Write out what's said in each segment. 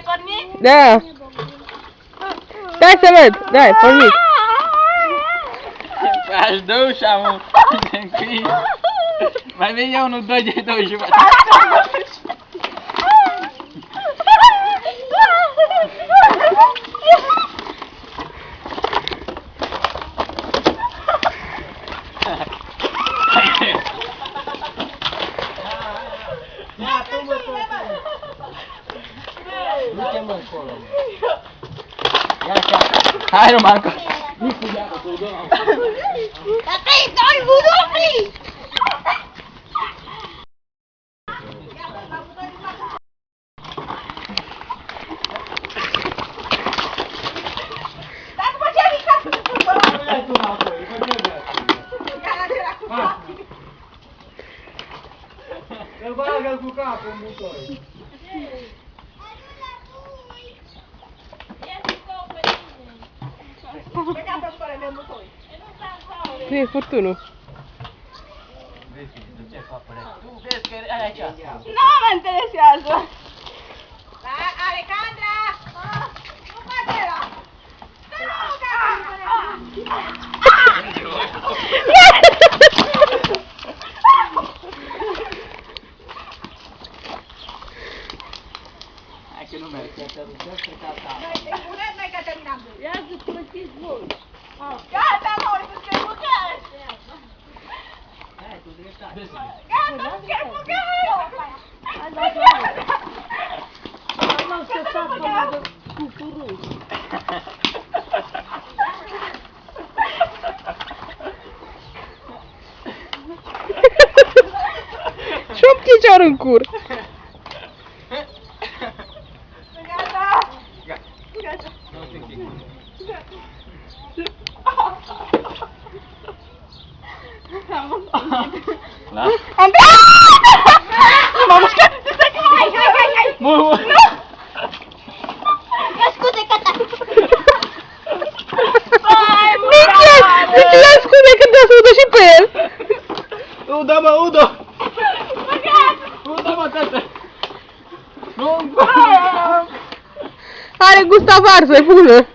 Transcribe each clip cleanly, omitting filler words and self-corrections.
pornit? Da. Stai să văd. Da, pornit. Aș dă ușa, mă. Mai vine unul, doi de două jumătate. Ia, tu mă, du-te mă încolo. Ia așa. Hai, Romanco. Tata, e doi budofri! Îl bagă cu capul în butor. Nu e furtunul. Tu vezi că e aici. Nu mă interesează! Alejandra! Nu bate ăla! Hai că nu merge. Noi că terminam. Gata, mă, uite că e bucare! Gata, că e bucare! Și-o picior în cur. Gata! Gata. Da? Am m-am mușcat! Hai! Bun. Scuze, gata! Nici l-a scuze când te ascultă și pe el. Udă, mă, udă! Udă, mă, tată! Nu! Are gust varză, bună.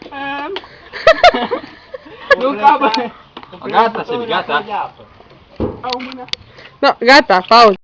Nu capă! Gata, Sebi, gata! No, gata, pauză.